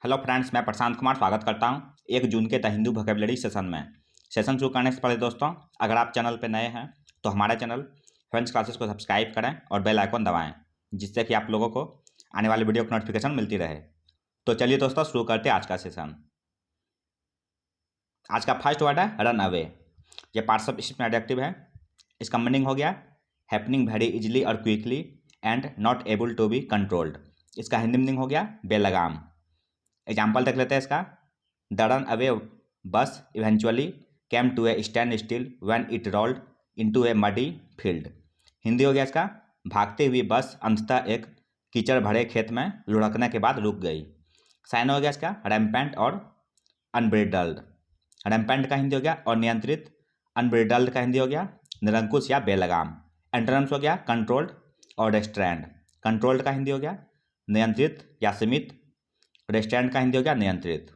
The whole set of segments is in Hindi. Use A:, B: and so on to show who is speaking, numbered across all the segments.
A: हेलो फ्रेंड्स, मैं प्रशांत कुमार स्वागत करता हूं 1 जून के द हिंदू वोकैबुलरी सेशन में। सेशन शुरू करने से पहले दोस्तों, अगर आप चैनल पर नए हैं तो हमारे चैनल फ्रेंड्स क्लासेस को सब्सक्राइब करें और बेल आइकन दबाएं, जिससे कि आप लोगों को आने वाली वीडियो की नोटिफिकेशन मिलती रहे। तो चलिए दोस्तों, शुरू करते हैं आज का सेशन। आज का फर्स्ट वर्ड है रन अवे। ये पार्ट्स ऑफ स्पीच में एडजेक्टिव है। इसका मीनिंग हो गया हैपनिंग वेरी इजिली और quickly and not able to be controlled. इसका हिंदी मीनिंग हो गया बेलगाम। एग्जाम्पल देख लेते हैं इसका। The runaway bus eventually came to a standstill when it rolled into a muddy field. Hindi हो गया इसका भागती हुई बस अंततः एक कीचड़ भरे खेत में लुढ़कने के बाद रुक गई। साइन हो गया इसका रैम्पेंट और अनब्रिडल्ड। रैम्पेंट का हिंदी हो गया अनियंत्रित, अनब्रिडल्ड का हिंदी हो गया निरंकुश या बेलगाम। एंटोनिम्स हो गया कंट्रोल्ड और रेस्ट्रेंड। कंट्रोल्ड का हिंदी हो गया नियंत्रित या सीमित, रेस्ट्रेंड का हिंदी हो गया नियंत्रित।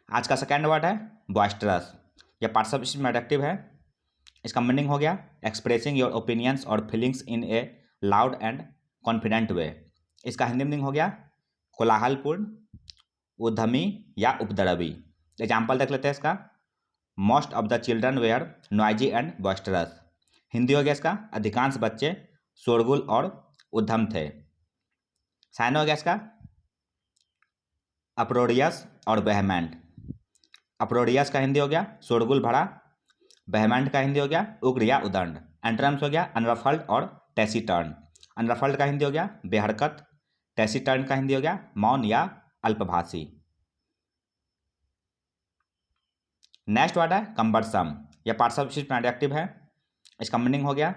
A: आज का सेकेंड वर्ड है बॉइस्टरस। यह पार्ट्स ऑफ स्पीच में एडजेक्टिव है। इसका मीनिंग हो गया एक्सप्रेसिंग योर ओपिनियंस और feelings in a loud and confident way. इसका हिंदी मीनिंग हो गया कोलाहलपूर्ण, उद्यमी या उपद्रवी। एग्जाम्पल देख लेते हैं इसका। Most of the children were noisy and boisterous. Hindi हो गया इसका अधिकांश बच्चे शोरगुल और उद्यम थे। साइन हो गया इसका अप्रोडियस और वेहमेंट। अप्रोडियस का हिंदी हो गया शोरगुल भरा, वेहमेंट का हिंदी हो गया उग्र या उदंड। एंटोनिम्स हो गया अनरफल्ड और टैसीटर्न। अनरफल्ड का हिंदी हो गया बेहरकत, टैसीटर्न का हिंदी हो गया मौन या अल्पभाषी। नेक्स्ट वर्ड है कंबरसम। यह पार्ट्स ऑफ स्पीच में एडजेक्टिव है। इसका मीनिंग हो गया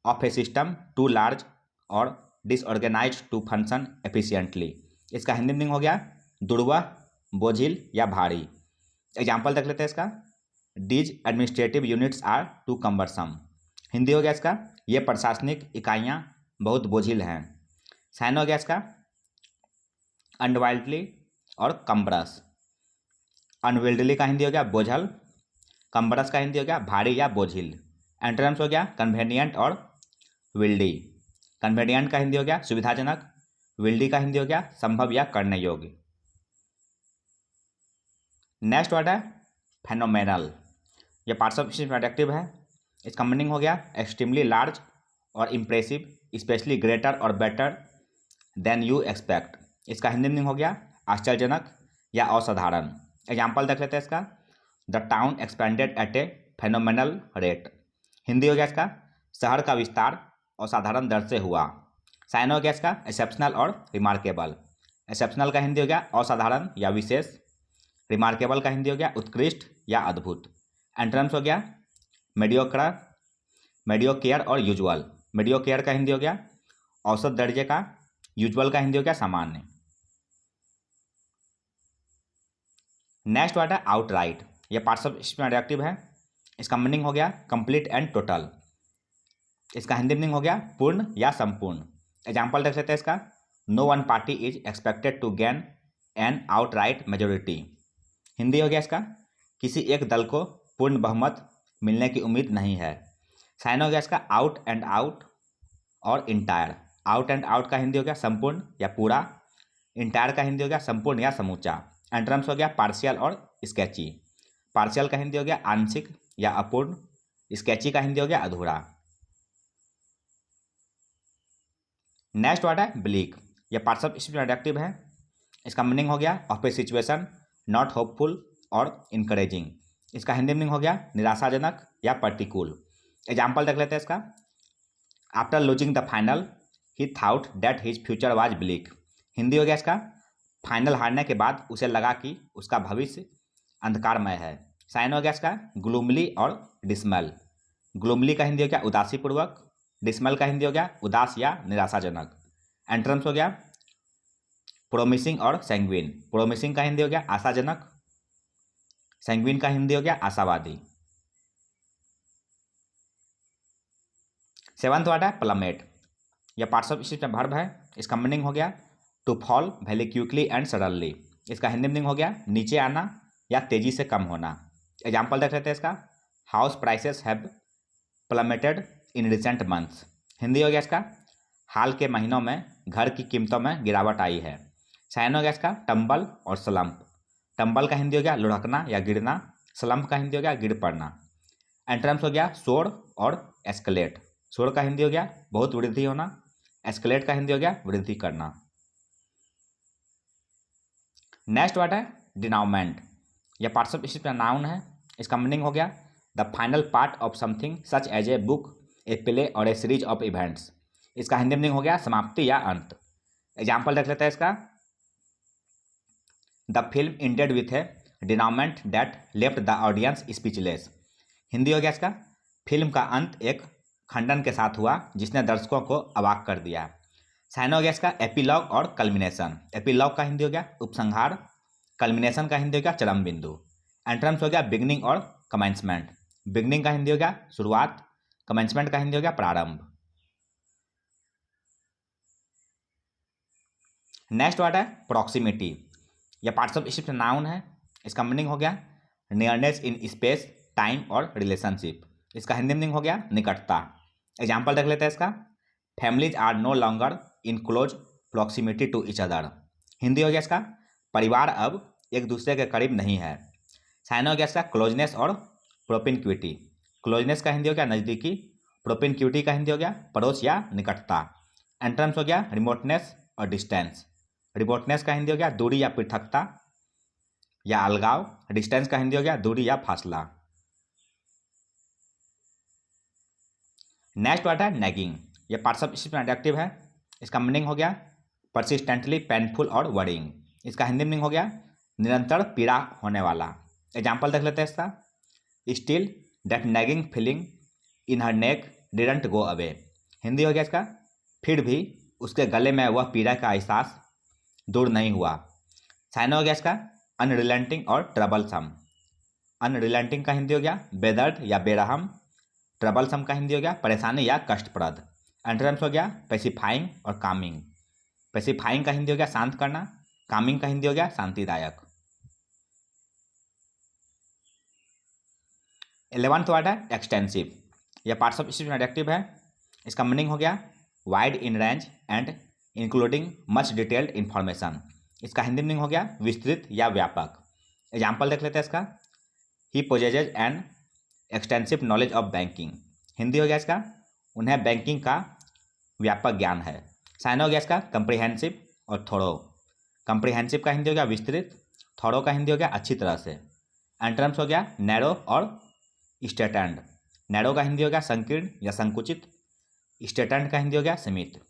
A: of a system too large और डिसऑर्गेनाइज्ड टू फंक्शन एफिशिएंटली। इसका हिंदी मीनिंग हो गया दुर्वह, बोझिल या भारी। एग्जाम्पल देख लेते हैं इसका। These administrative units are too cumbersome. Hindi हो गया इसका ये प्रशासनिक इकाइयाँ बहुत बोझिल हैं। साइन हो गया इसका अनवाइल्डली और कम्बरस। अनविल्डली का हिंदी हो गया बोझल, कम्बरस का हिंदी हो गया भारी या बोझिल। एंटोनिम्स हो गया कन्वेनियंट और विल्डी। कन्वेनियंट का हिंदी हो गया सुविधाजनक, विल्डी का हिंदी हो गया संभव या करने योग्य। नेक्स्ट वर्ड है फेनोमेनल। यह पार्ट्स ऑफ स्पीच में एडजेक्टिव है। इसका मीनिंग हो गया एक्सट्रीमली लार्ज और इम्प्रेसिव, स्पेशली ग्रेटर और बेटर देन यू एक्सपेक्ट। इसका हिंदी मीनिंग हो गया आश्चर्यजनक या असाधारण। एग्जाम्पल देख लेते हैं इसका। The town expanded at a phenomenal rate. Hindi हो गया इसका शहर का विस्तार असाधारण दर से हुआ। साइन हो गया इसका एक्सेप्शनल और रिमार्केबल। एक्सेप्शनल का हिंदी हो गया असाधारण या विशेष, रिमार्केबल का हिंदी हो गया उत्कृष्ट या अद्भुत। एंटोनिम्स हो गया मेडियोक्र, मेडियोकेयर और यूजुअल। मेडियोकेयर का हिंदी हो गया औसत दर्जे का, यूजुअल का हिंदी हो गया सामान्य। नेक्स्ट वर्ड है आउटराइट। यह पार्ट्स ऑफ स्पीच में एडजेक्टिव है। इसका मीनिंग हो गया कंप्लीट एंड टोटल। इसका हिंदी मीनिंग हो गया पूर्ण या संपूर्ण। एग्जाम्पल देख लेते हैं इसका। No one party is expected to gain an outright majority. Hindi हो गया इसका किसी एक दल को पूर्ण बहुमत मिलने की उम्मीद नहीं है। साइन हो गया इसका आउट एंड आउट और इंटायर। आउट एंड आउट का हिंदी हो गया संपूर्ण या पूरा, इंटायर का हिंदी हो गया संपूर्ण या समूचा। एंटोनिम्स हो गया पार्शियल और स्केची। पार्शियल का हिंदी हो गया आंशिक या अपूर्ण, स्केची का हिंदी हो गया अधूरा। नेक्स्ट वर्ड है ब्लीक। यह पार्ट्स ऑफ स्पीच में एडजेक्टिव है। इसका मीनिंग हो गया of A situation not hopeful और इनकरेजिंग। इसका हिंदी मीनिंग हो गया निराशाजनक या प्रतिकूल। एग्जाम्पल देख लेते हैं इसका। After losing the final he thought that his future was bleak. Hindi हो गया इसका फाइनल हारने के बाद उसे लगा कि उसका भविष्य अंधकारमय है। साइन हो गया इसका ग्लूमली और डिसमल। ग्लूमली का हिंदी हो गया उदासीपूर्वक, डिसमल का हिंदी हो गया उदास या निराशाजनक। एंटोनिम्स हो गया प्रोमिसिंग और सैंग्विन। प्रोमिसिंग का हिंदी हो गया आशाजनक, सैंग्विन का हिंदी हो गया आशावादी। सेवंथ वर्ड है प्लमेट। यह पार्ट्स ऑफ स्पीच में वर्ब है। इसका मीनिंग हो गया to fall very quickly and suddenly. इसका हिंदी मीनिंग हो गया नीचे आना या तेजी से कम होना। एग्जाम्पल देख लेते हैं इसका। House prices have plummeted in recent months. Hindi हो गया इसका हाल के महीनों में घर की कीमतों में गिरावट आई है। साइन हो गया इसका टंबल और स्लम्प। टंबल का हिंदी हो गया लुढ़कना या गिरना, स्लम्प का हिंदी हो गया गिर पड़ना। एंटरम्स हो गया सोड़ और एस्केलेट। सोड़ का हिंदी हो गया बहुत वृद्धि होना, एस्केलेट का हिंदी हो गया वृद्धि करना। नेक्स्ट वर्ड है डिनाउमेंट। यह पार्टिसिपल का नाउन है। इसका मीनिंग हो गया the final part of something such as a book, a play और ए सीरीज ऑफ इवेंट्स। इसका हिंदी मीनिंग हो गया समाप्ति या अंत। एग्जाम्पल देख लेते हैं इसका। The film ended with a denouement that left the audience speechless. Hindi हो गया इसका फिल्म का अंत एक खंडन के साथ हुआ जिसने दर्शकों को अवाक कर दिया। साइन हो गया इसका एपिलॉग और कल्मिनेशन। एपिलॉग का हिंदी हो गया उपसंहार, कल्मिनेशन का हिंदी हो गया चरम बिंदु। एंटरम्स हो गया बिगनिंग और कमेंसमेंट। बिगनिंग का हिंदी हो गया शुरुआत, कमेंसमेंट का हिंदी हो गया प्रारंभ। नेक्स्ट वर्ड है प्रॉक्सिमिटी। यह पार्टिसिपल नाउन है। इसका मीनिंग हो गया नियरनेस इन स्पेस, टाइम और रिलेशनशिप। इसका हिंदी मीनिंग हो गया निकटता। एग्जाम्पल देख लेते हैं इसका। Families are no longer in close proximity to each other. Hindi हो गया इसका परिवार अब एक दूसरे के करीब नहीं है। साइन हो गया इसका क्लोजनेस और प्रोपिनक्विटी। क्लोजनेस का हिंदी हो गया नज़दीकी, प्रोपिनक्विटी का हिंदी हो गया पड़ोस या निकटता। एंटरम्स हो गया रिमोटनेस और डिस्टेंस। रिमोटनेस का हिंदी हो गया दूरी या पृथकता या अलगाव। डिस्टेंस का हिंदी हो गया दूरी या फासला। नेक्स्ट वर्ड है नेगिंग। यह पार्टिसिपल एडजेक्टिव है। इसका मीनिंग हो गया परसिस्टेंटली पेनफुल और वरिंग। इसका हिंदी मीनिंग हो गया निरंतर पीड़ा होने वाला। एग्जाम्पल देख लेते हैं इसका। Still that nagging feeling in her neck didn't go away. Hindi हो गया इसका फिर भी उसके गले में वह पीड़ा का एहसास दूर नहीं हुआ। साइन हो गया इसका अनरिलेंटिंग और ट्रबलसम। अनरिलेंटिंग का हिंदी हो गया बेदर्द या बेरहम, ट्रबलसम का हिंदी हो गया परेशानी या कष्टप्रद। एंटरम्स हो गया पेसिफाइंग और कामिंग। पेसिफाइंग का हिंदी हो गया शांत करना, कामिंग का हिंदी हो गया शांतिदायक। 11th वर्ड है एक्सटेंसिव। यह पार्टिसिपल एडजेक्टिव है। इसका मीनिंग हो गया wide in range and including much detailed information. इसका हिंदी मीनिंग हो गया विस्तृत या व्यापक। एग्जाम्पल देख लेते हैं इसका। He possesses an extensive knowledge of banking. Hindi हो गया इसका उन्हें बैंकिंग का व्यापक ज्ञान है। साइन हो गया इसका कंप्रिहेंसिव और थोड़ो। कंप्रिहेंसिव का हिंदी हो गया विस्तृत, थोड़ो का हिंदी हो गया अच्छी तरह से। एंटरम्स हो गया नैरो और स्टेटेंड। नैरो का हिंदी हो गया संकीर्ण या संकुचित, स्टेटेंड का हिंदी हो गया सीमित।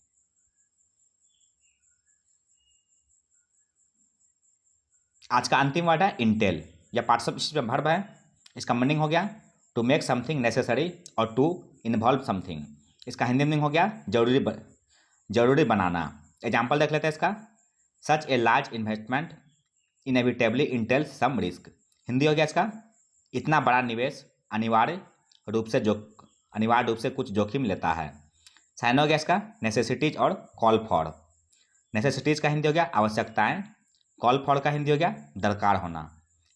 A: आज का अंतिम वर्ड है इंटेल। यह पार्टिसिपल वर्ब है। इसका मीनिंग हो गया टू मेक समथिंग नेसेसरी और टू इन्वॉल्व समथिंग। इसका हिंदी मीनिंग हो गया जरूरी बनाना। एग्जाम्पल देख लेते हैं इसका। Such a large investment inevitably entails some risk. Hindi हो गया इसका इतना बड़ा निवेश अनिवार्य रूप से कुछ जोखिम लेता है। साइन हो गया इसका नेसेसिटीज और कॉल फॉर। नेसेसिटीज का हिंदी हो गया आवश्यकताएं, कॉल फॉर का हिंदी हो गया दरकार होना।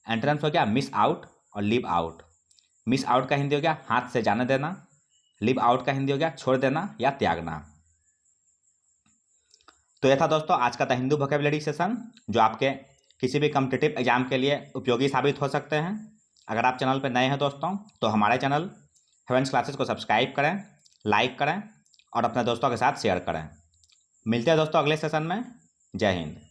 A: एंटरम्स हो गया मिस आउट और लिव आउट। मिस आउट का हिंदी हो गया हाथ से जाने देना, लिव आउट का हिंदी हो गया छोड़ देना या त्यागना। तो यह था दोस्तों आज का द हिंदू वोकैबुलरी सेशन, जो आपके किसी भी कॉम्पिटिटिव एग्जाम के लिए उपयोगी साबित हो सकते हैं। अगर आप चैनल पर नए हैं दोस्तों तो हमारे चैनल हेवेंस क्लासेस को सब्सक्राइब करें, लाइक करें और अपने दोस्तों के साथ शेयर करें। मिलते हैं दोस्तों अगले सेशन में। जय हिंद।